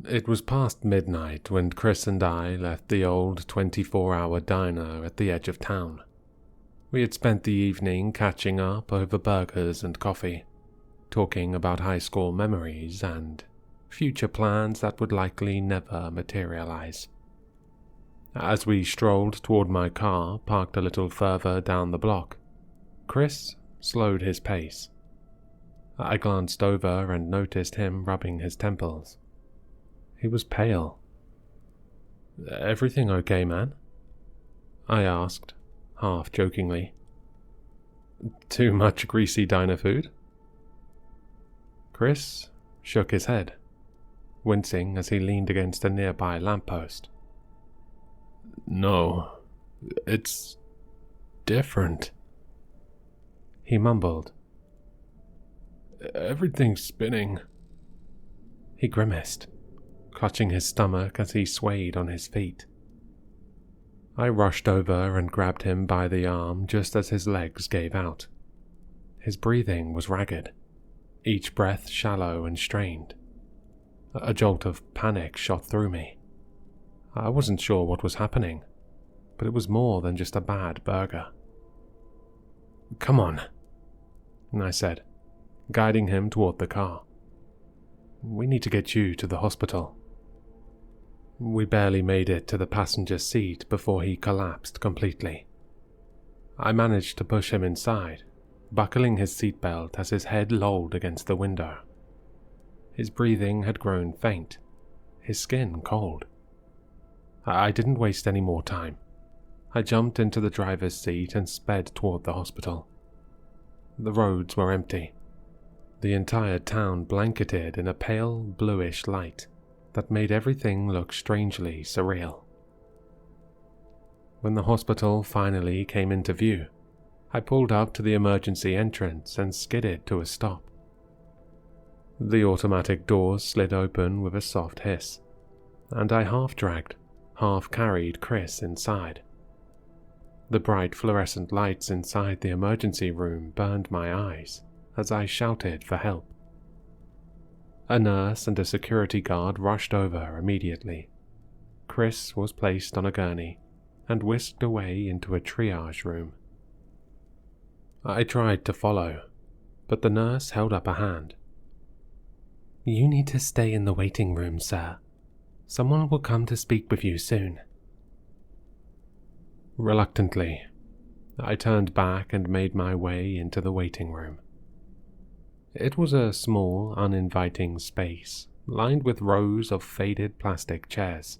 It was past midnight when Chris and I left the old 24-hour diner at the edge of town. We had spent the evening catching up over burgers and coffee, talking about high school memories and future plans that would likely never materialize. As we strolled toward my car parked a little further down the block, Chris slowed his pace. I glanced over and noticed him rubbing his temples. He was pale. "Everything okay, man?" I asked, half jokingly. "Too much greasy diner food?" Chris shook his head, wincing as he leaned against a nearby lamppost. "No, it's different," he mumbled. "Everything's spinning." He grimaced, clutching his stomach as he swayed on his feet. I rushed over and grabbed him by the arm just as his legs gave out. His breathing was ragged, each breath shallow and strained. A jolt of panic shot through me. I wasn't sure what was happening, but it was more than just a bad burger. "Come on," I said, guiding him toward the car. "We need to get you to the hospital." We barely made it to the passenger seat before he collapsed completely. I managed to push him inside, buckling his seatbelt as his head lolled against the window. His breathing had grown faint, his skin cold. I didn't waste any more time. I jumped into the driver's seat and sped toward the hospital. The roads were empty, the entire town blanketed in a pale bluish light that made everything look strangely surreal. When the hospital finally came into view, I pulled up to the emergency entrance and skidded to a stop. The automatic doors slid open with a soft hiss, and I half-dragged, half-carried Chris inside. The bright fluorescent lights inside the emergency room burned my eyes as I shouted for help. A nurse and a security guard rushed over immediately. Chris was placed on a gurney and whisked away into a triage room. I tried to follow, but the nurse held up a hand. "You need to stay in the waiting room, sir. Someone will come to speak with you soon." Reluctantly, I turned back and made my way into the waiting room. It was a small, uninviting space, lined with rows of faded plastic chairs.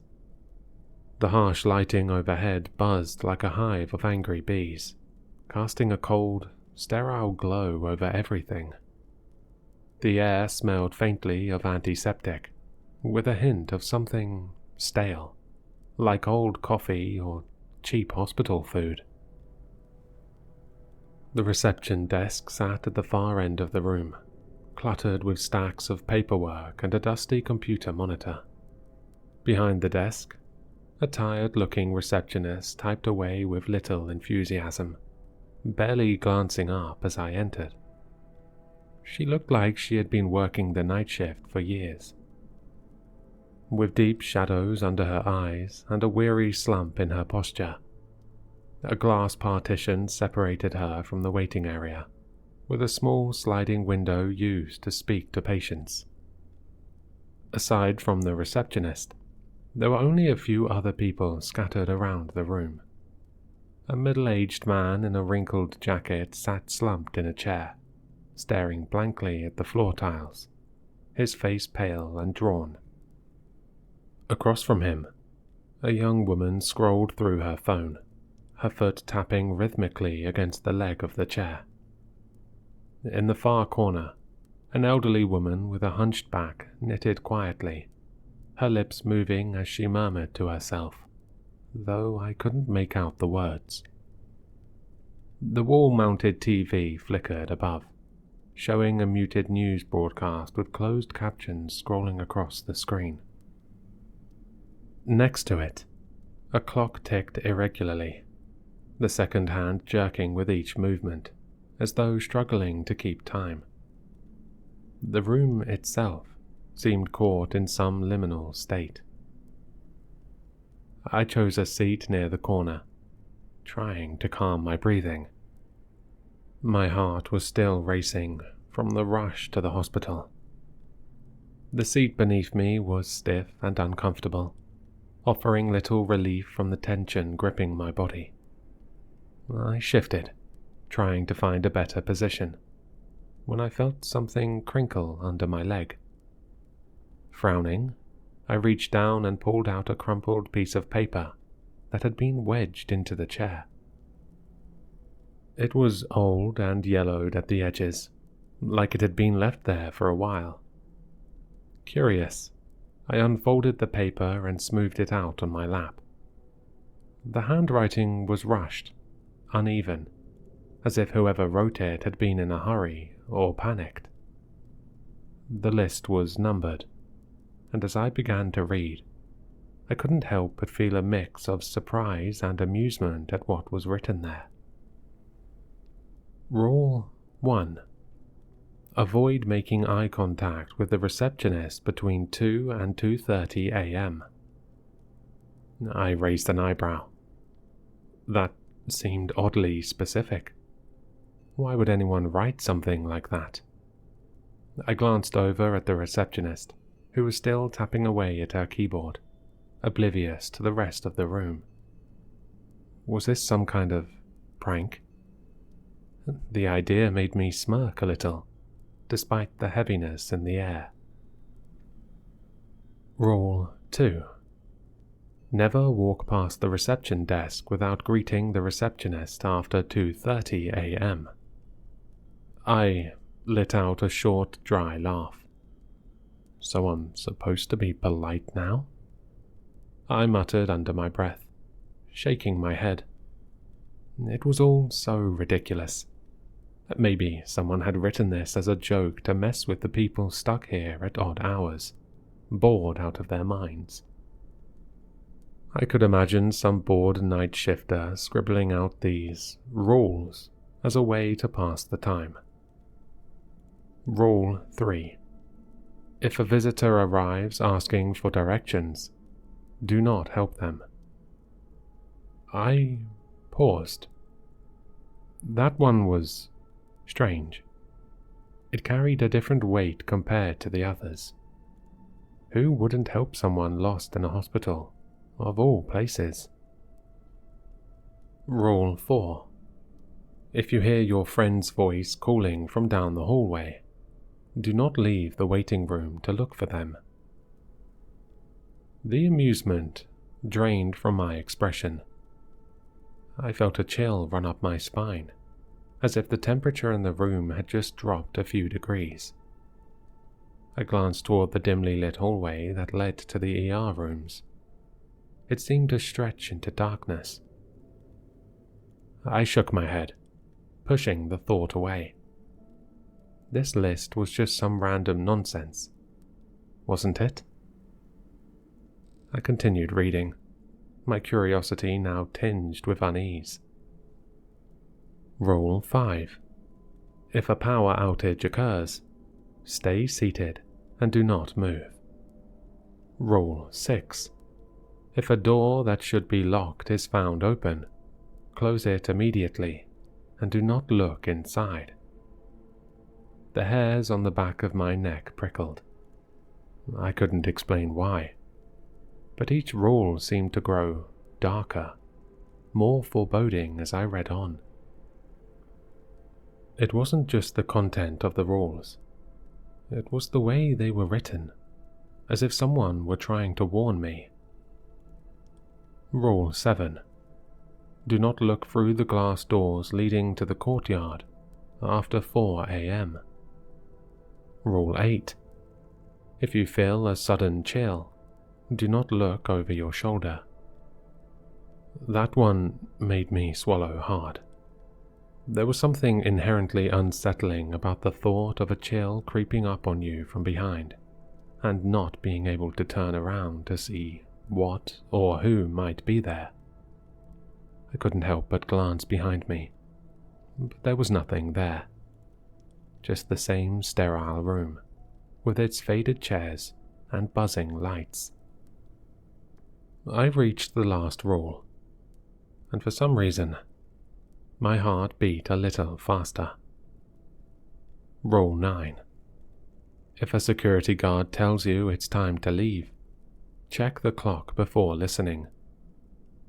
The harsh lighting overhead buzzed like a hive of angry bees, casting a cold, sterile glow over everything. The air smelled faintly of antiseptic, with a hint of something stale, like old coffee or cheap hospital food. The reception desk sat at the far end of the room, cluttered with stacks of paperwork and a dusty computer monitor. Behind the desk, a tired-looking receptionist typed away with little enthusiasm, barely glancing up as I entered. She looked like she had been working the night shift for years. With deep shadows under her eyes and a weary slump in her posture, a glass partition separated her from the waiting area, with a small sliding window used to speak to patients. Aside from the receptionist, there were only a few other people scattered around the room. A middle-aged man in a wrinkled jacket sat slumped in a chair, staring blankly at the floor tiles, his face pale and drawn. Across from him, a young woman scrolled through her phone, her foot tapping rhythmically against the leg of the chair. In the far corner, an elderly woman with a hunched back knitted quietly, her lips moving as she murmured to herself, though I couldn't make out the words. The wall-mounted TV flickered above, showing a muted news broadcast with closed captions scrolling across the screen. Next to it, a clock ticked irregularly, the second hand jerking with each movement, as though struggling to keep time. The room itself seemed caught in some liminal state. I chose a seat near the corner, trying to calm my breathing. My heart was still racing from the rush to the hospital. The seat beneath me was stiff and uncomfortable, offering little relief from the tension gripping my body. I shifted, trying to find a better position, when I felt something crinkle under my leg. Frowning, I reached down and pulled out a crumpled piece of paper that had been wedged into the chair. It was old and yellowed at the edges, like it had been left there for a while. Curious, I unfolded the paper and smoothed it out on my lap. The handwriting was rushed, uneven, as if whoever wrote it had been in a hurry or panicked. The list was numbered, and as I began to read, I couldn't help but feel a mix of surprise and amusement at what was written there. Rule 1. Avoid making eye contact with the receptionist between 2 and 2:30 a.m. I raised an eyebrow. That seemed oddly specific. Why would anyone write something like that? I glanced over at the receptionist, who was still tapping away at her keyboard, oblivious to the rest of the room. Was this some kind of prank? The idea made me smirk a little, despite the heaviness in the air. Rule 2. Never walk past the reception desk without greeting the receptionist after 2:30 a.m. I let out a short, dry laugh. So I'm supposed to be polite now? I muttered under my breath, shaking my head. It was all so ridiculous. Maybe someone had written this as a joke to mess with the people stuck here at odd hours, bored out of their minds. I could imagine some bored night shifter scribbling out these rules as a way to pass the time. Rule 3. If a visitor arrives asking for directions, do not help them. I paused. That one was strange. It carried a different weight compared to the others. Who wouldn't help someone lost in a hospital, of all places? Rule 4. If you hear your friend's voice calling from down the hallway, do not leave the waiting room to look for them. The amusement drained from my expression. I felt a chill run up my spine, as if the temperature in the room had just dropped a few degrees. I glanced toward the dimly lit hallway that led to the ER rooms. It seemed to stretch into darkness. I shook my head, pushing the thought away. This list was just some random nonsense, wasn't it? I continued reading, my curiosity now tinged with unease. Rule 5. If a power outage occurs, stay seated and do not move. Rule 6. If a door that should be locked is found open, close it immediately and do not look inside. The hairs on the back of my neck prickled. I couldn't explain why, but each rule seemed to grow darker, more foreboding as I read on. It wasn't just the content of the rules. It was the way they were written, as if someone were trying to warn me. Rule 7. Do not look through the glass doors leading to the courtyard after 4 a.m. Rule 8. If you feel a sudden chill, do not look over your shoulder. That one made me swallow hard. There was something inherently unsettling about the thought of a chill creeping up on you from behind, and not being able to turn around to see what or who might be there. I couldn't help but glance behind me, but there was nothing there. Just the same sterile room, with its faded chairs and buzzing lights. I reached the last rule, and for some reason, my heart beat a little faster. Rule 9. If a security guard tells you it's time to leave, check the clock before listening.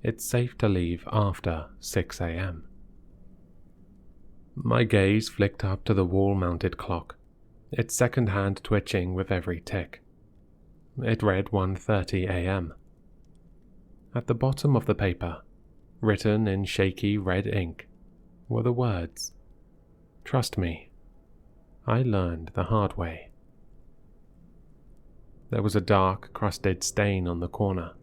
It's safe to leave after 6 a.m. My gaze flicked up to the wall-mounted clock, its second hand twitching with every tick. It read 1:30 a.m. At the bottom of the paper, written in shaky red ink, were the words, "Trust me, I learned the hard way." There was a dark, crusted stain on the corner,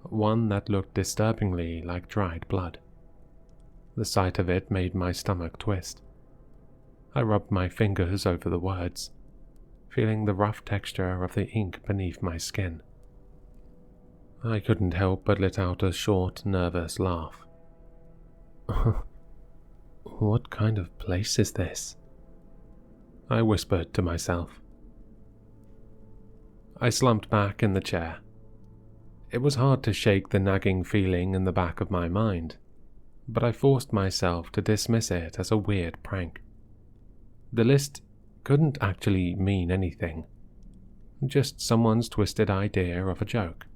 one that looked disturbingly like dried blood. The sight of it made my stomach twist. I rubbed my fingers over the words, feeling the rough texture of the ink beneath my skin. I couldn't help but let out a short, nervous laugh. What kind of place is this? I whispered to myself. I slumped back in the chair. It was hard to shake the nagging feeling in the back of my mind, but I forced myself to dismiss it as a weird prank. The list couldn't actually mean anything, just someone's twisted idea of a joke.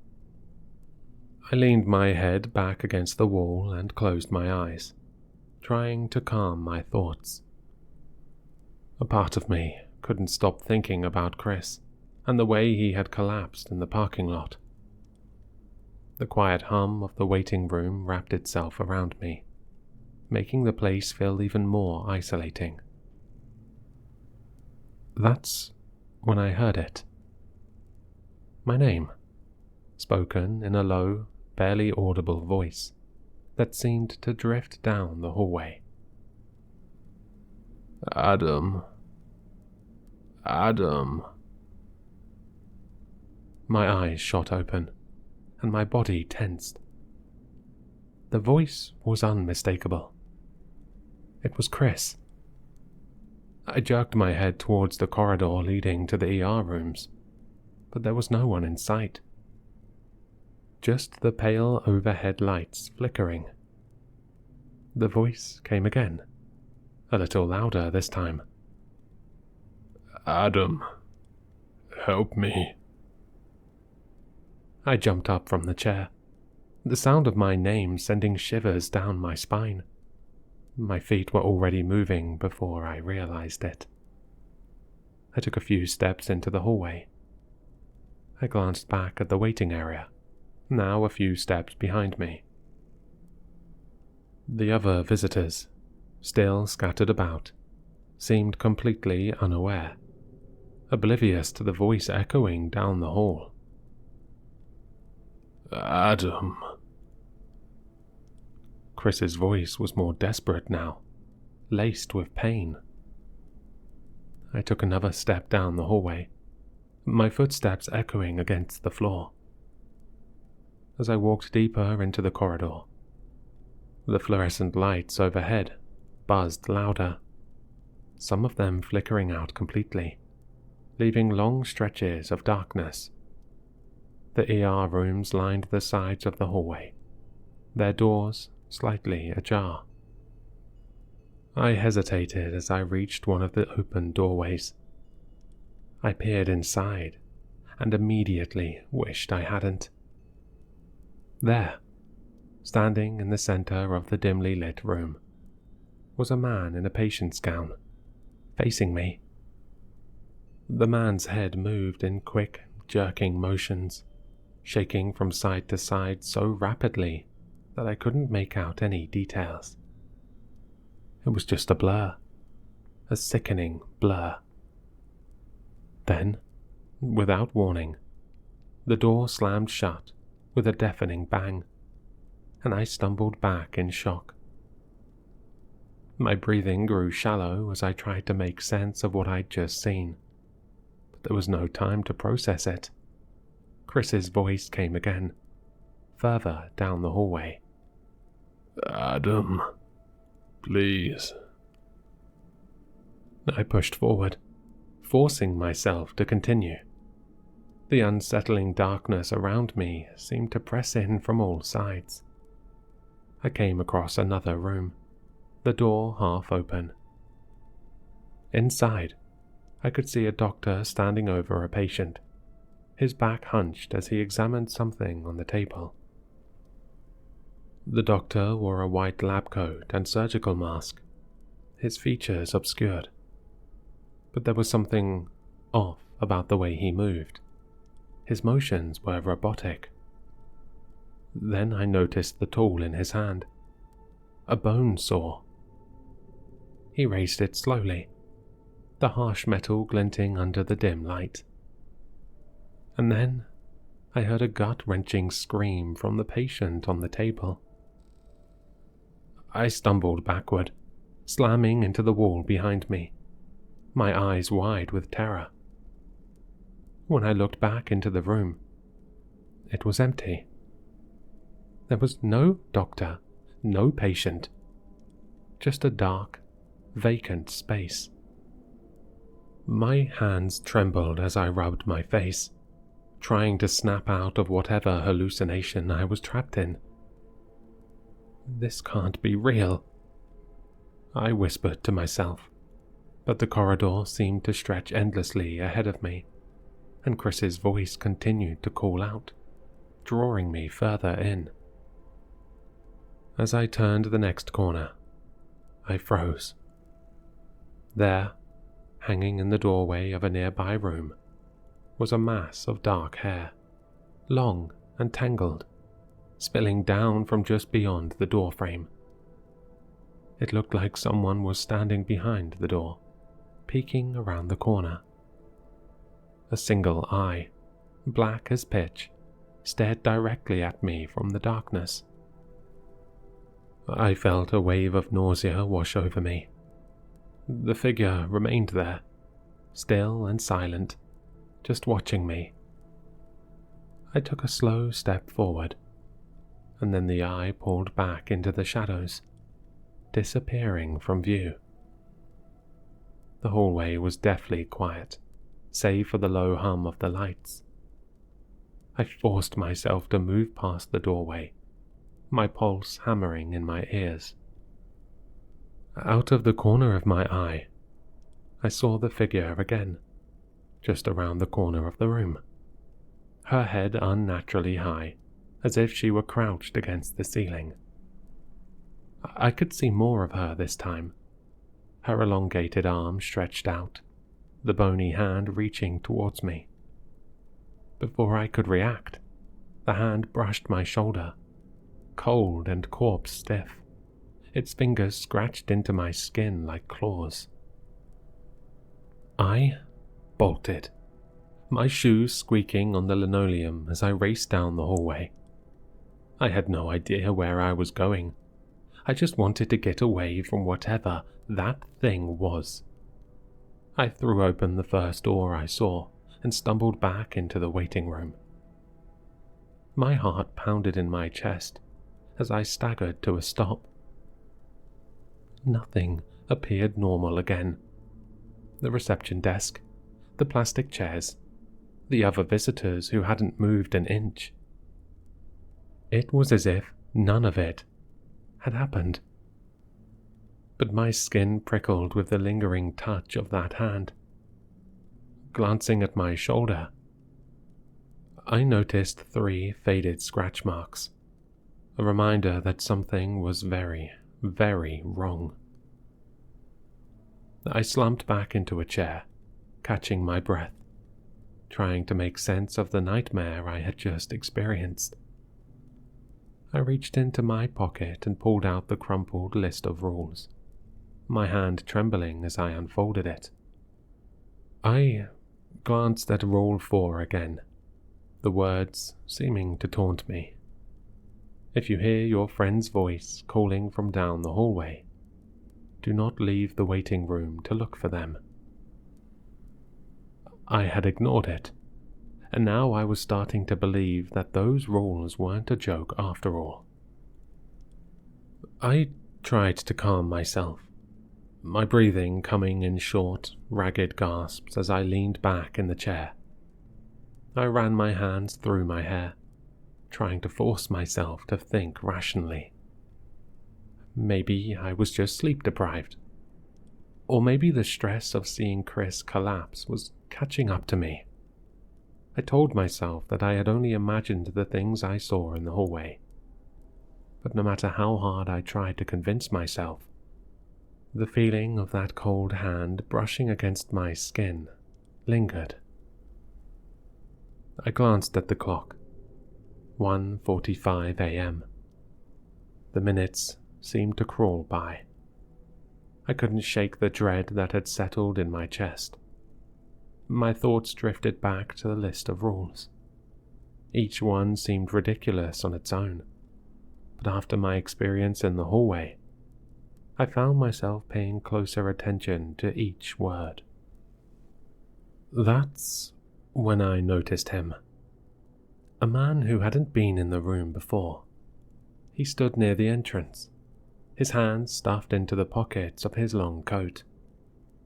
I leaned my head back against the wall and closed my eyes, trying to calm my thoughts. A part of me couldn't stop thinking about Chris and the way he had collapsed in the parking lot. The quiet hum of the waiting room wrapped itself around me, making the place feel even more isolating. That's when I heard it. My name, spoken in a low, barely audible voice that seemed to drift down the hallway. Adam. Adam. My eyes shot open, and my body tensed. The voice was unmistakable. It was Chris. I jerked my head towards the corridor leading to the ER rooms, but there was no one in sight. Just the pale overhead lights flickering. The voice came again, a little louder this time. Adam, help me. I jumped up from the chair, the sound of my name sending shivers down my spine. My feet were already moving before I realized it. I took a few steps into the hallway. I glanced back at the waiting area, now a few steps behind me. The other visitors, still scattered about, seemed completely unaware, oblivious to the voice echoing down the hall. Adam. Chris's voice was more desperate now, laced with pain. I took another step down the hallway, my footsteps echoing against the floor. As I walked deeper into the corridor, the fluorescent lights overhead buzzed louder, some of them flickering out completely, leaving long stretches of darkness. The ER rooms lined the sides of the hallway, their doors slightly ajar. I hesitated as I reached one of the open doorways. I peered inside and immediately wished I hadn't. There, standing in the center of the dimly lit room, was a man in a patient's gown, facing me. The man's head moved in quick, jerking motions, shaking from side to side so rapidly that I couldn't make out any details. It was just a blur, a sickening blur. Then, without warning, the door slammed shut with a deafening bang, and I stumbled back in shock. My breathing grew shallow as I tried to make sense of what I'd just seen, but there was no time to process it. Chris's voice came again, further down the hallway. Adam, please. I pushed forward, forcing myself to continue. The unsettling darkness around me seemed to press in from all sides. I came across another room, the door half open. Inside, I could see a doctor standing over a patient, his back hunched as he examined something on the table. The doctor wore a white lab coat and surgical mask, his features obscured. But there was something off about the way he moved. His motions were robotic. Then I noticed the tool in his hand, a bone saw. He raised it slowly, the harsh metal glinting under the dim light. And then I heard a gut-wrenching scream from the patient on the table. I stumbled backward, slamming into the wall behind me, my eyes wide with terror. When I looked back into the room, it was empty. There was no doctor, no patient, just a dark, vacant space. My hands trembled as I rubbed my face, trying to snap out of whatever hallucination I was trapped in. This can't be real, I whispered to myself, but the corridor seemed to stretch endlessly ahead of me, and Chris's voice continued to call out, drawing me further in. As I turned the next corner, I froze. There, hanging in the doorway of a nearby room, was a mass of dark hair, long and tangled, spilling down from just beyond the doorframe. It looked like someone was standing behind the door, peeking around the corner. A single eye, black as pitch, stared directly at me from the darkness. I felt a wave of nausea wash over me. The figure remained there, still and silent, just watching me. I took a slow step forward, and then the eye pulled back into the shadows, disappearing from view. The hallway was deathly quiet, save for the low hum of the lights. I forced myself to move past the doorway, my pulse hammering in my ears. Out of the corner of my eye, I saw the figure again, just around the corner of the room, her head unnaturally high, as if she were crouched against the ceiling. I could see more of her this time, her elongated arm stretched out, the bony hand reaching towards me. Before I could react, the hand brushed my shoulder, cold and corpse-stiff, its fingers scratched into my skin like claws. I bolted, my shoes squeaking on the linoleum as I raced down the hallway. I had no idea where I was going. I just wanted to get away from whatever that thing was. I threw open the first door I saw and stumbled back into the waiting room. My heart pounded in my chest as I staggered to a stop. Nothing appeared normal again. The reception desk, the plastic chairs, the other visitors who hadn't moved an inch. It was as if none of it had happened. But my skin prickled with the lingering touch of that hand. Glancing at my shoulder, I noticed 3 faded scratch marks, a reminder that something was very, very wrong. I slumped back into a chair, catching my breath, trying to make sense of the nightmare I had just experienced. I reached into my pocket and pulled out the crumpled list of rules, my hand trembling as I unfolded it. I glanced at Rule 4 again, the words seeming to taunt me. If you hear your friend's voice calling from down the hallway, do not leave the waiting room to look for them. I had ignored it, and now I was starting to believe that those rules weren't a joke after all. I tried to calm myself, my breathing coming in short, ragged gasps as I leaned back in the chair. I ran my hands through my hair, trying to force myself to think rationally. Maybe I was just sleep deprived. Or maybe the stress of seeing Chris collapse was catching up to me. I told myself that I had only imagined the things I saw in the hallway. But no matter how hard I tried to convince myself, the feeling of that cold hand brushing against my skin lingered. I glanced at the clock. 1:45 a.m. The minutes seemed to crawl by. I couldn't shake the dread that had settled in my chest. My thoughts drifted back to the list of rules. Each one seemed ridiculous on its own, but after my experience in the hallway, I found myself paying closer attention to each word. That's when I noticed him. A man who hadn't been in the room before. He stood near the entrance, his hands stuffed into the pockets of his long coat,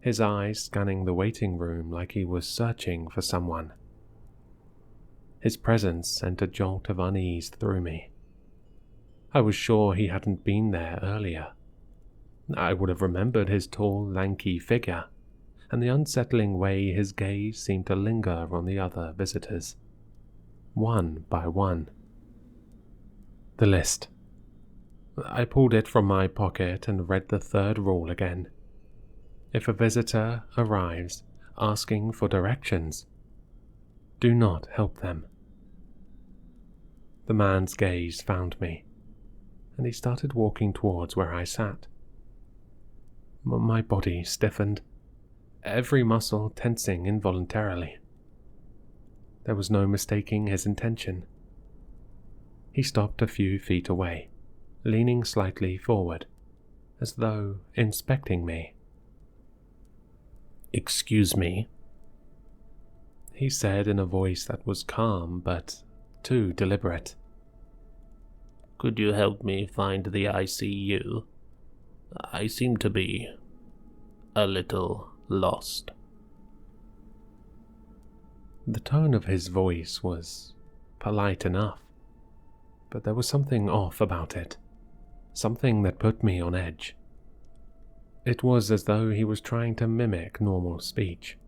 his eyes scanning the waiting room like he was searching for someone. His presence sent a jolt of unease through me. I was sure he hadn't been there earlier. I would have remembered his tall, lanky figure, and the unsettling way his gaze seemed to linger on the other visitors, one by one. The list. I pulled it from my pocket and read the third rule again. If a visitor arrives asking for directions, do not help them. The man's gaze found me, and he started walking towards where I sat. My body stiffened, every muscle tensing involuntarily. There was no mistaking his intention. He stopped a few feet away, leaning slightly forward, as though inspecting me. "Excuse me," he said in a voice that was calm but too deliberate. "Could you help me find the ICU? I seem to be a little lost." The tone of his voice was polite enough, but there was something off about it, something that put me on edge. It was as though he was trying to mimic normal speech,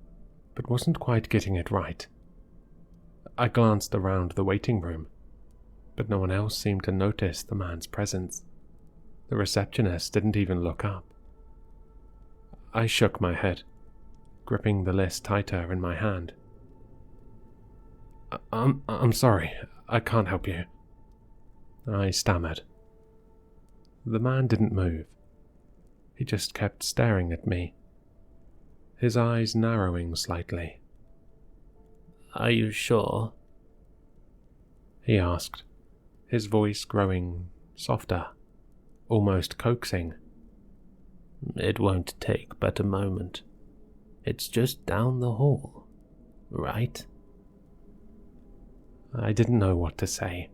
but wasn't quite getting it right. I glanced around the waiting room, but no one else seemed to notice the man's presence. The receptionist didn't even look up. I shook my head, gripping the list tighter in my hand. I'm sorry, I can't help you," I stammered. The man didn't move. He just kept staring at me, his eyes narrowing slightly. "Are you sure?" he asked, his voice growing softer, almost coaxing. "It won't take but a moment. It's just down the hall, right?" I didn't know what to say.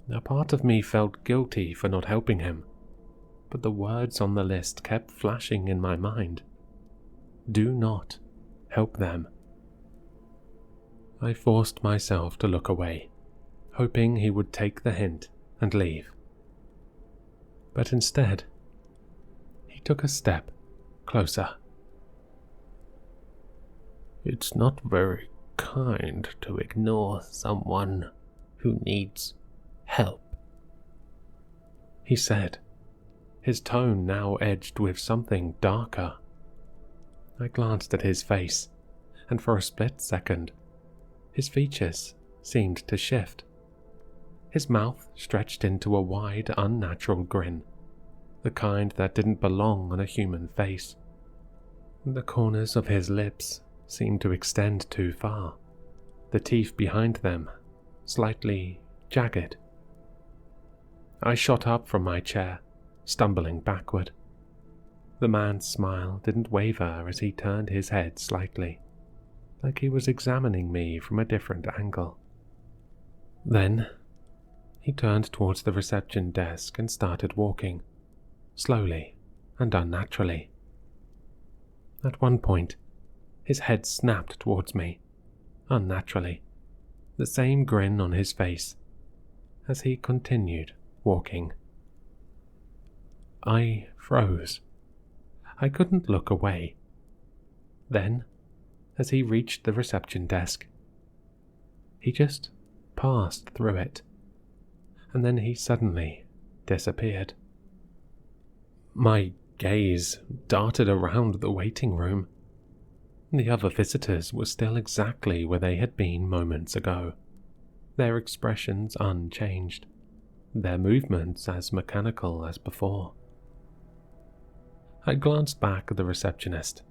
A part of me felt guilty for not helping him, but the words on the list kept flashing in my mind. Do not help them. I forced myself to look away, hoping he would take the hint and leave. But instead, he took a step closer. "It's not very kind to ignore someone who needs help," he said, his tone now edged with something darker. I glanced at his face, and for a split second, his features seemed to shift. His mouth stretched into a wide, unnatural grin, the kind that didn't belong on a human face. The corners of his lips seemed to extend too far, the teeth behind them slightly jagged. I shot up from my chair, stumbling backward. The man's smile didn't waver as he turned his head slightly, like he was examining me from a different angle. Then, he turned towards the reception desk and started walking, slowly and unnaturally, At one point, his head snapped towards me, unnaturally, the same grin on his face, as he continued walking. I froze. I couldn't look away. Then, as he reached the reception desk, he just passed through it, and then he suddenly disappeared. My gaze darted around the waiting room. The other visitors were still exactly where they had been moments ago, their expressions unchanged, their movements as mechanical as before. I glanced back at the receptionist.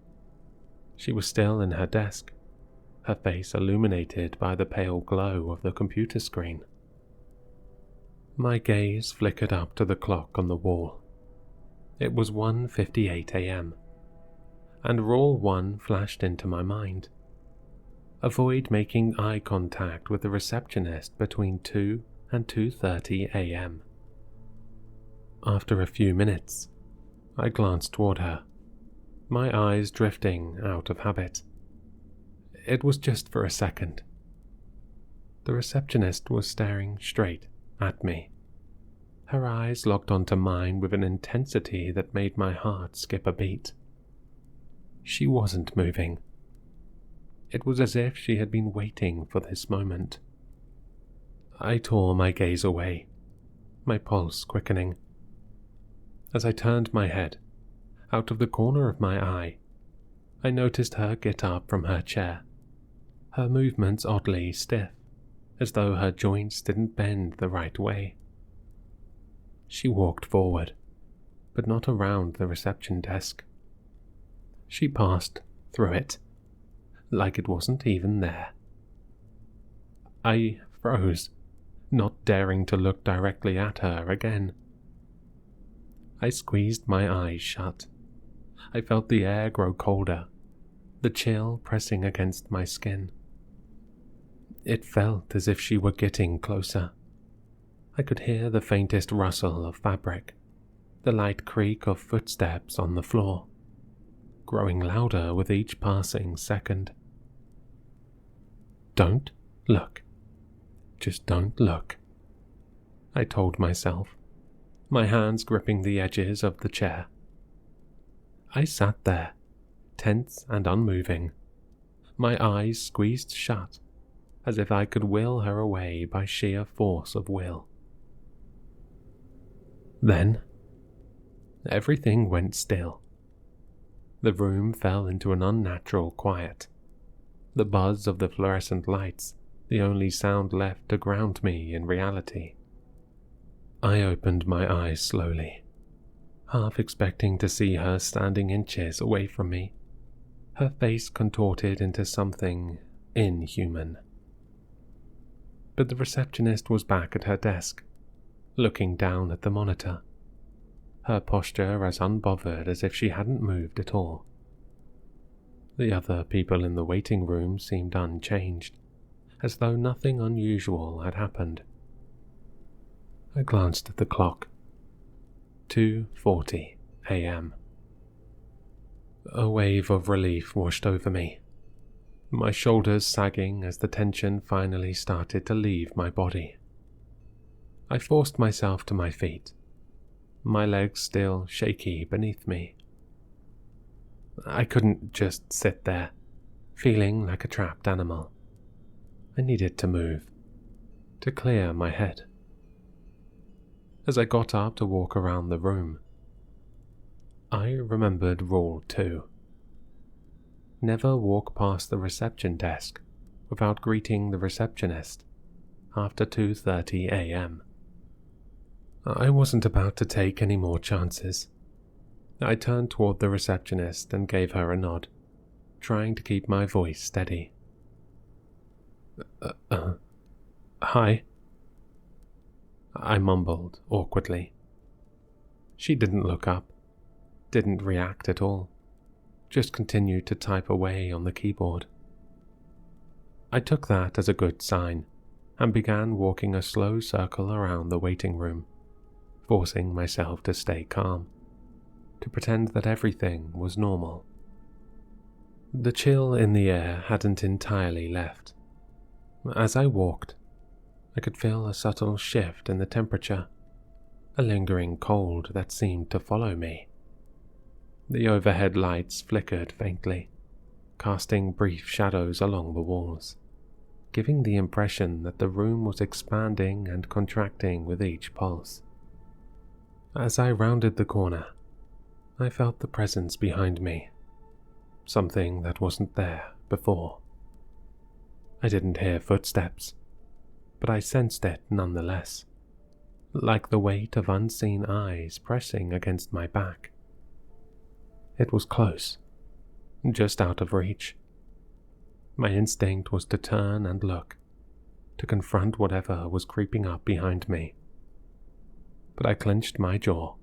She was still in her desk, her face illuminated by the pale glow of the computer screen. My gaze flickered up to the clock on the wall. It was 1:58 a.m., and Rule 1 flashed into my mind. Avoid making eye contact with the receptionist between 2 and 2:30 a.m. After a few minutes, I glanced toward her, my eyes drifting out of habit. It was just for a second. The receptionist was staring straight at me, her eyes locked onto mine with an intensity that made my heart skip a beat. She wasn't moving. It was as if she had been waiting for this moment. I tore my gaze away, my pulse quickening. As I turned my head, out of the corner of my eye, I noticed her get up from her chair, her movements oddly stiff, as though her joints didn't bend the right way. She walked forward, but not around the reception desk. She passed through it, like it wasn't even there. I froze, not daring to look directly at her again. I squeezed my eyes shut. I felt the air grow colder, the chill pressing against my skin. It felt as if she were getting closer. I could hear the faintest rustle of fabric, the light creak of footsteps on the floor, growing louder with each passing second. Don't look. Just don't look, I told myself, my hands gripping the edges of the chair. I sat there, tense and unmoving, my eyes squeezed shut, as if I could will her away by sheer force of will. Then, everything went still. The room fell into an unnatural quiet. The buzz of the fluorescent lights, the only sound left to ground me in reality. I opened my eyes slowly, half expecting to see her standing inches away from me, her face contorted into something inhuman. But the receptionist was back at her desk, looking down at the monitor, her posture as unbothered as if she hadn't moved at all. The other people in the waiting room seemed unchanged, as though nothing unusual had happened. I glanced at the clock. 2:40 a.m. A wave of relief washed over me, my shoulders sagging as the tension finally started to leave my body. I forced myself to my feet, my legs still shaky beneath me. I couldn't just sit there, feeling like a trapped animal. I needed to move, to clear my head. As I got up to walk around the room, I remembered Rule 2. Never walk past the reception desk without greeting the receptionist after 2:30 a.m. I wasn't about to take any more chances. I turned toward the receptionist and gave her a nod, trying to keep my voice steady. Hi, I mumbled awkwardly. She didn't look up, didn't react at all, just continued to type away on the keyboard. I took that as a good sign and began walking a slow circle around the waiting room, forcing myself to stay calm, to pretend that everything was normal. The chill in the air hadn't entirely left. As I walked, I could feel a subtle shift in the temperature, a lingering cold that seemed to follow me. The overhead lights flickered faintly, casting brief shadows along the walls, giving the impression that the room was expanding and contracting with each pulse. As I rounded the corner, I felt the presence behind me, something that wasn't there before. I didn't hear footsteps, but I sensed it nonetheless, like the weight of unseen eyes pressing against my back. It was close, just out of reach. My instinct was to turn and look, to confront whatever was creeping up behind me. But I clenched my jaw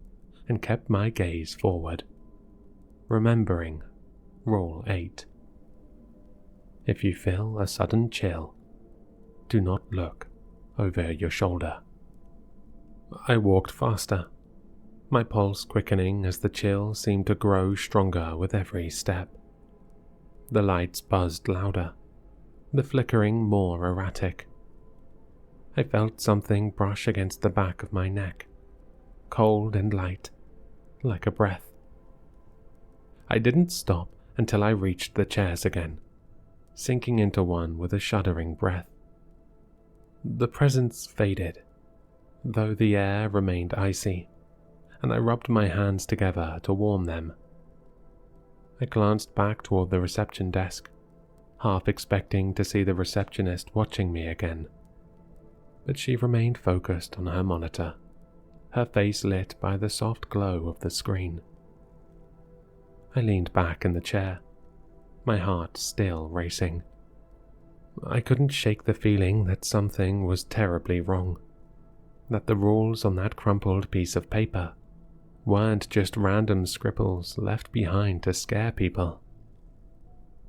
and kept my gaze forward, remembering Rule 8. If you feel a sudden chill, do not look over your shoulder. I walked faster, my pulse quickening as the chill seemed to grow stronger with every step. The lights buzzed louder, the flickering more erratic. I felt something brush against the back of my neck, cold and light, like a breath. I didn't stop until I reached the chairs again, sinking into one with a shuddering breath. The presence faded, though the air remained icy, and I rubbed my hands together to warm them. I glanced back toward the reception desk, half expecting to see the receptionist watching me again. But she remained focused on her monitor, her face lit by the soft glow of the screen. I leaned back in the chair, my heart still racing. I couldn't shake the feeling that something was terribly wrong, that the rules on that crumpled piece of paper weren't just random scribbles left behind to scare people.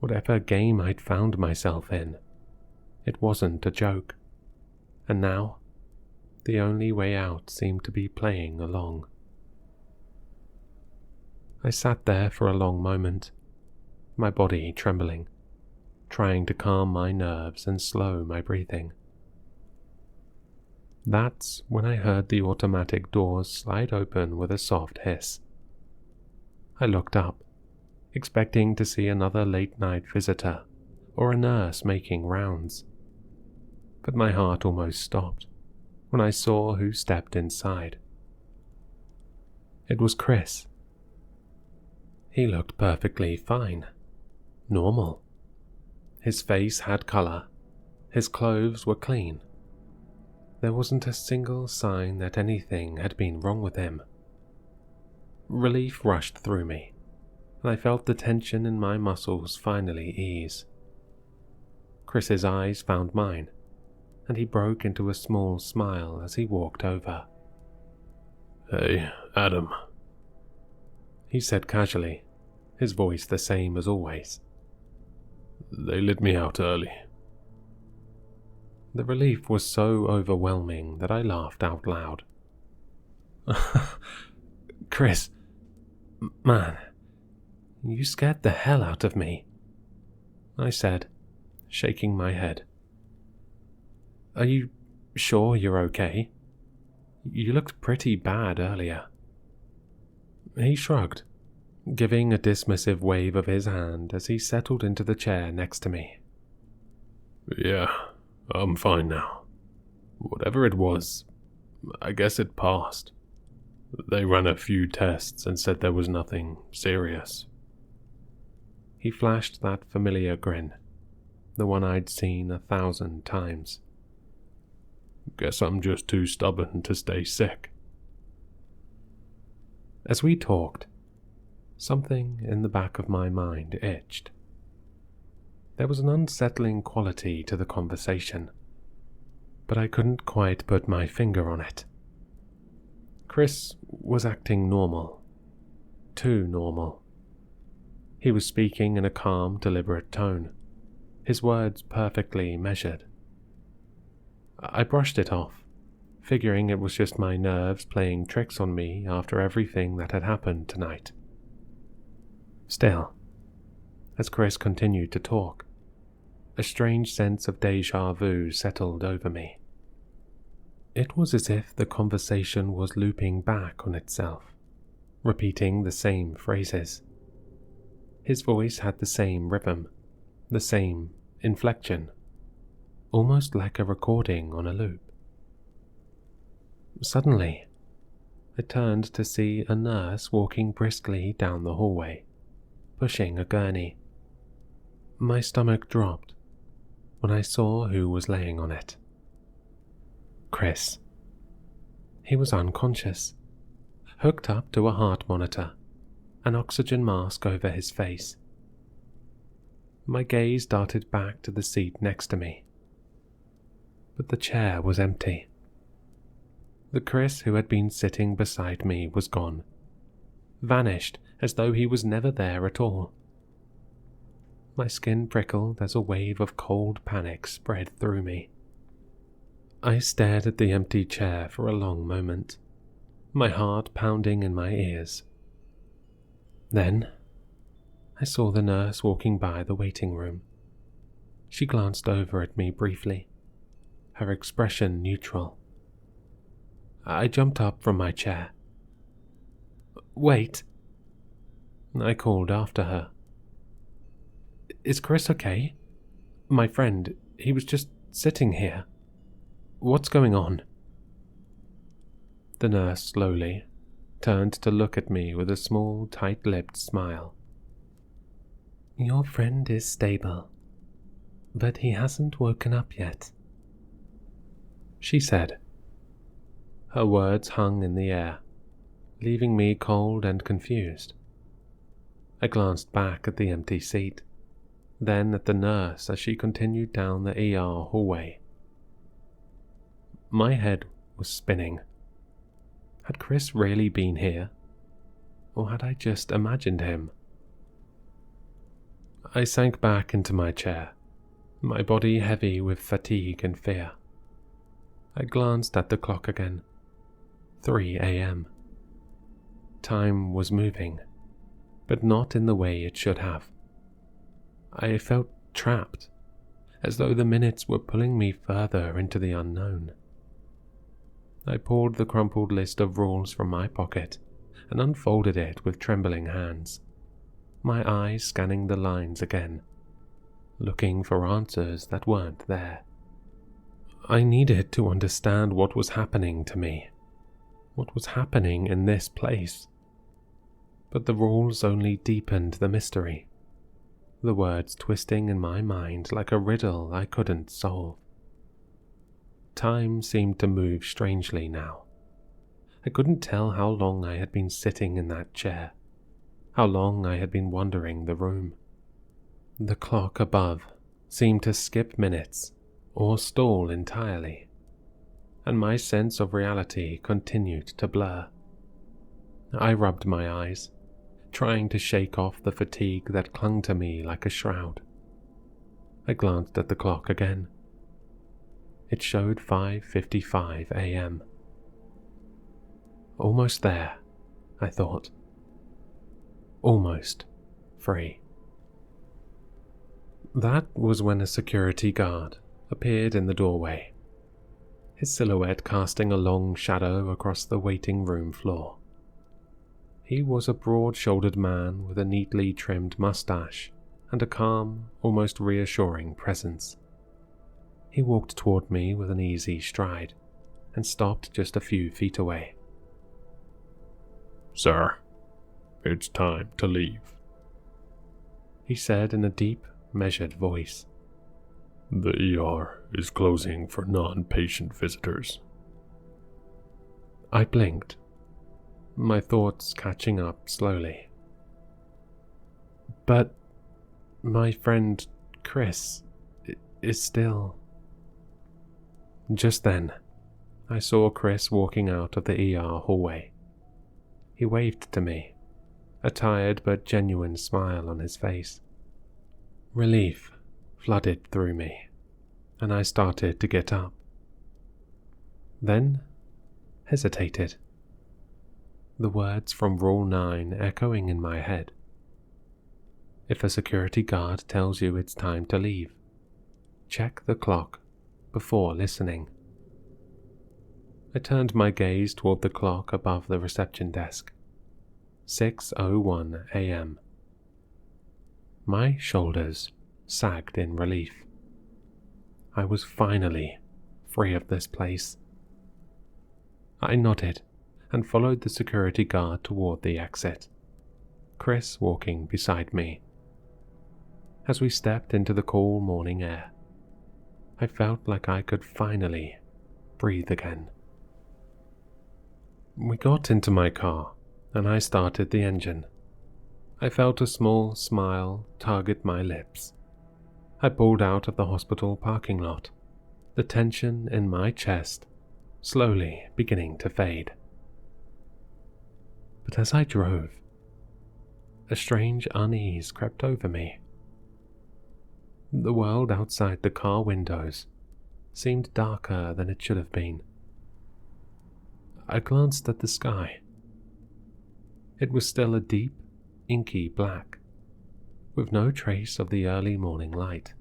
Whatever game I'd found myself in, it wasn't a joke, and now the only way out seemed to be playing along. I sat there for a long moment, my body trembling, trying to calm my nerves and slow my breathing. That's when I heard the automatic doors slide open with a soft hiss. I looked up, expecting to see another late-night visitor or a nurse making rounds. But my heart almost stopped when I saw who stepped inside. It was Chris. He looked perfectly fine, normal. His face had color, his clothes were clean. There wasn't a single sign that anything had been wrong with him. Relief rushed through me, and I felt the tension in my muscles finally ease. Chris's eyes found mine, and he broke into a small smile as he walked over. "Hey, Adam," he said casually, his voice the same as always. "They let me out early." The relief was so overwhelming that I laughed out loud. Chris, man, you scared the hell out of me, I said, shaking my head. Are you sure you're okay? You looked pretty bad earlier. He shrugged, giving a dismissive wave of his hand as he settled into the chair next to me. "Yeah, I'm fine now. Whatever it was, I guess it passed. They ran a few tests and said there was nothing serious." He flashed that familiar grin, the one I'd seen 1,000 times. "Guess I'm just too stubborn to stay sick." As we talked, something in the back of my mind itched. There was an unsettling quality to the conversation, but I couldn't quite put my finger on it. Chris was acting normal. Too normal. He was speaking in a calm, deliberate tone, his words perfectly measured. I brushed it off, figuring it was just my nerves playing tricks on me after everything that had happened tonight. Still, as Chris continued to talk. A strange sense of déjà vu settled over me. It was as if the conversation was looping back on itself, repeating the same phrases. His voice had the same rhythm, the same inflection, almost like a recording on a loop. Suddenly, I turned to see a nurse walking briskly down the hallway, pushing a gurney. My stomach dropped when I saw who was laying on it. Chris. He was unconscious, hooked up to a heart monitor, an oxygen mask over his face. My gaze darted back to the seat next to me, but the chair was empty. The Chris who had been sitting beside me was gone, vanished as though he was never there at all. My skin prickled as a wave of cold panic spread through me. I stared at the empty chair for a long moment, my heart pounding in my ears. Then, I saw the nurse walking by the waiting room. She glanced over at me briefly, her expression neutral. I jumped up from my chair. "Wait," I called after her. "Is Chris okay? My friend, he was just sitting here. What's going on?" The nurse slowly turned to look at me with a small, tight-lipped smile. "Your friend is stable, but he hasn't woken up yet," she said. Her words hung in the air, leaving me cold and confused. I glanced back at the empty seat, then at the nurse as she continued down the ER hallway. My head was spinning. Had Chris really been here? Or had I just imagined him? I sank back into my chair, my body heavy with fatigue and fear. I glanced at the clock again. 3 a.m. Time was moving, but not in the way it should have. I felt trapped, as though the minutes were pulling me further into the unknown. I pulled the crumpled list of rules from my pocket and unfolded it with trembling hands, my eyes scanning the lines again, looking for answers that weren't there. I needed to understand what was happening to me, what was happening in this place. But the rules only deepened the mystery, the words twisting in my mind like a riddle I couldn't solve. Time seemed to move strangely now. I couldn't tell how long I had been sitting in that chair, how long I had been wandering the room. The clock above seemed to skip minutes or stall entirely, and my sense of reality continued to blur. I rubbed my eyes, trying to shake off the fatigue that clung to me like a shroud. I glanced at the clock again. It showed 5:55 a.m. Almost there, I thought. Almost free. That was when a security guard appeared in the doorway, his silhouette casting a long shadow across the waiting room floor. He was a broad-shouldered man with a neatly trimmed mustache and a calm, almost reassuring presence. He walked toward me with an easy stride and stopped just a few feet away. "Sir, it's time to leave," he said in a deep, measured voice. "The ER is closing for non-patient visitors." I blinked, my thoughts catching up slowly. "But my friend Chris is still..." Just then, I saw Chris walking out of the ER hallway. He waved to me, a tired but genuine smile on his face. Relief flooded through me, and I started to get up. Then hesitated, the words from Rule 9 echoing in my head. If a security guard tells you it's time to leave, check the clock before listening. I turned my gaze toward the clock above the reception desk. 6:01 a.m. My shoulders sagged in relief. I was finally free of this place. I nodded and followed the security guard toward the exit, Chris walking beside me. As we stepped into the cool morning air, I felt like I could finally breathe again. We got into my car and I started the engine. I felt a small smile tug at my lips. I pulled out of the hospital parking lot, the tension in my chest slowly beginning to fade. But as I drove, a strange unease crept over me. The world outside the car windows seemed darker than it should have been. I glanced at the sky. It was still a deep, inky black, with no trace of the early morning light.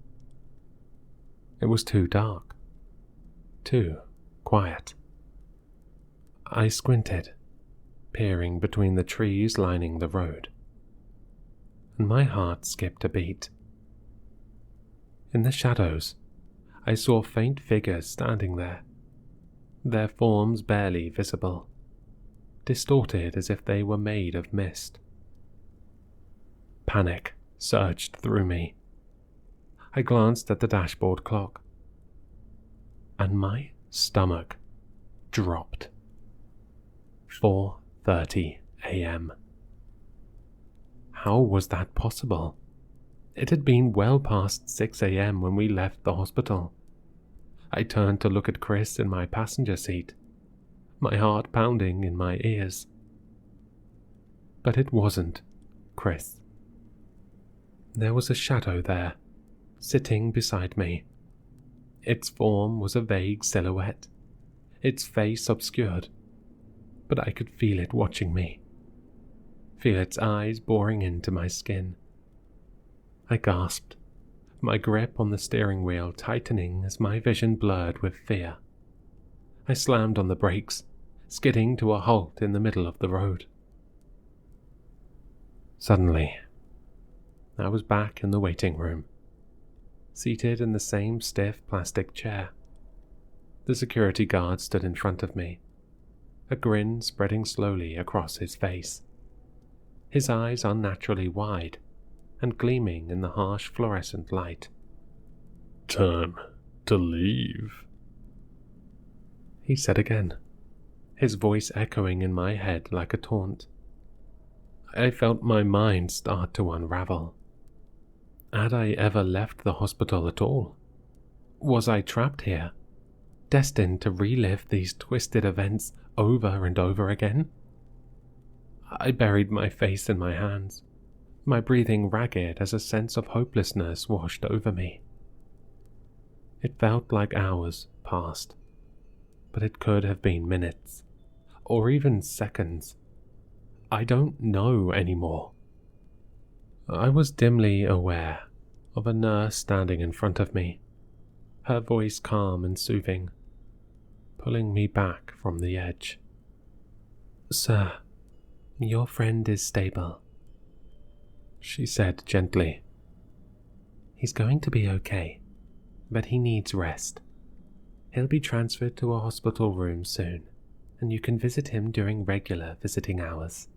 It was too dark, too quiet. I squinted, peering between the trees lining the road, and my heart skipped a beat. In the shadows, I saw faint figures standing there, their forms barely visible, distorted as if they were made of mist. Panic surged through me. I glanced at the dashboard clock, and my stomach dropped. 4:30 a.m. How was that possible? It had been well past 6 a.m. when we left the hospital. I turned to look at Chris in my passenger seat, my heart pounding in my ears. But it wasn't Chris. There was a shadow there, sitting beside me. Its form was a vague silhouette, its face obscured, but I could feel it watching me, feel its eyes boring into my skin. I gasped, my grip on the steering wheel tightening as my vision blurred with fear. I slammed on the brakes, skidding to a halt in the middle of the road. Suddenly, I was back in the waiting room, seated in the same stiff plastic chair. The security guard stood in front of me, a grin spreading slowly across his face, his eyes unnaturally wide and gleaming in the harsh fluorescent light. "Time to leave," he said again, his voice echoing in my head like a taunt. I felt my mind start to unravel. Had I ever left the hospital at all? Was I trapped here, destined to relive these twisted events over and over again? I buried my face in my hands, my breathing ragged as a sense of hopelessness washed over me. It felt like hours passed, but it could have been minutes, or even seconds. I don't know anymore. I was dimly aware of a nurse standing in front of me, her voice calm and soothing, pulling me back from the edge. "Sir, your friend is stable," she said gently. "He's going to be okay, but he needs rest. He'll be transferred to a hospital room soon, and you can visit him during regular visiting hours."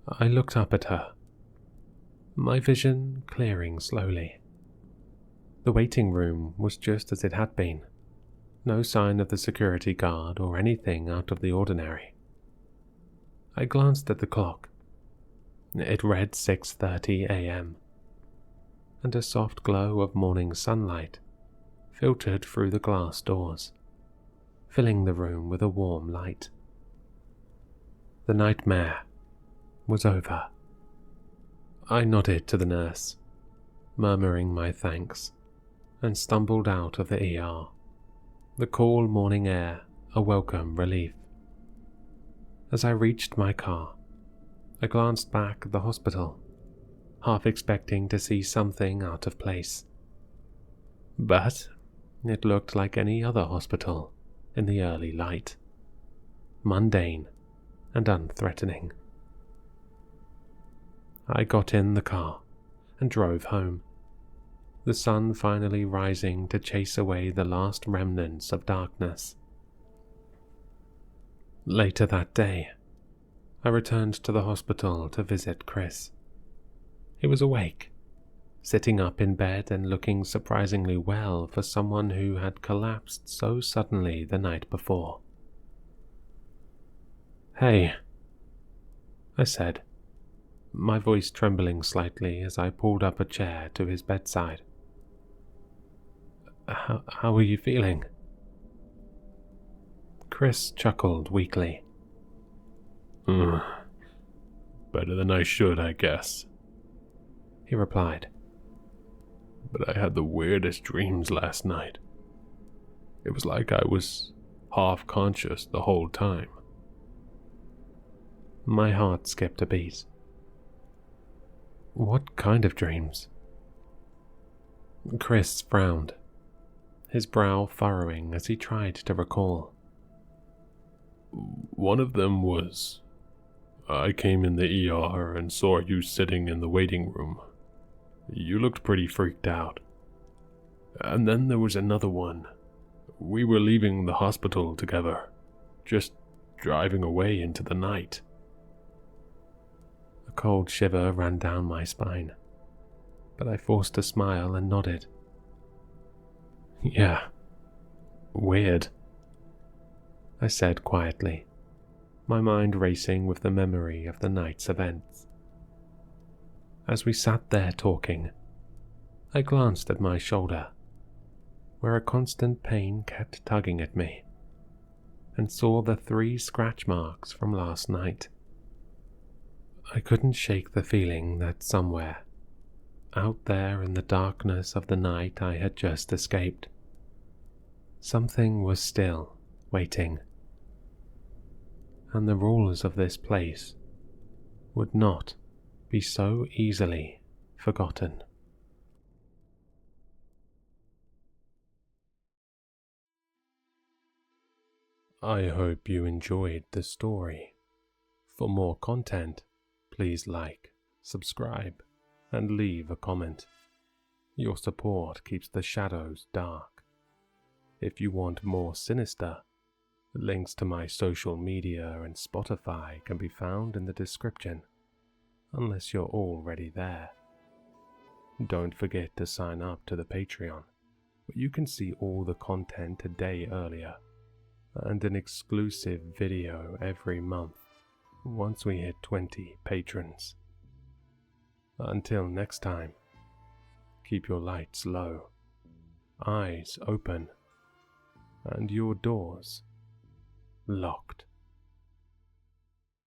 I looked up at her, my vision clearing slowly. The waiting room was just as it had been, no sign of the security guard or anything out of the ordinary. I glanced at the clock. It read 6:30 a.m., and a soft glow of morning sunlight filtered through the glass doors, filling the room with a warm light. The nightmare was over. I nodded to the nurse, murmuring my thanks, and stumbled out of the ER, the cool morning air a welcome relief. As I reached my car, I glanced back at the hospital. half expecting to see something out of place. But it looked like any other hospital in the early light, mundane and unthreatening. I got in the car and drove home, the sun finally rising to chase away the last remnants of darkness. Later that day, I returned to the hospital to visit Chris. He was awake, sitting up in bed and looking surprisingly well for someone who had collapsed so suddenly the night before. "Hey," I said, my voice trembling slightly as I pulled up a chair to his bedside. How are you feeling?" Chris chuckled weakly. Better than I should, I guess," he replied. "But I had the weirdest dreams last night. It was like I was half conscious the whole time." My heart skipped a beat. "What kind of dreams?" Chris frowned, his brow furrowing as he tried to recall. "One of them was, I came in the ER and saw you sitting in the waiting room. You looked pretty freaked out. And then there was another one. We were leaving the hospital together, just driving away into the night." A cold shiver ran down my spine, but I forced a smile and nodded. "Yeah, weird," I said quietly, my mind racing with the memory of the night's events. As we sat there talking, I glanced at my shoulder, where a constant pain kept tugging at me, and saw the 3 scratch marks from last night. I couldn't shake the feeling that somewhere, out there in the darkness of the night I had just escaped, something was still waiting, and the rules of this place would not be so easily forgotten. I hope you enjoyed the story. For more content, please like, subscribe, and leave a comment. Your support keeps the shadows dark. If you want more Sinister, links to my social media and Spotify can be found in the description, unless you're already there. Don't forget to sign up to the Patreon, where you can see all the content a day earlier, and an exclusive video every month once we hit 20 patrons. Until next time, keep your lights low, eyes open, and your doors locked.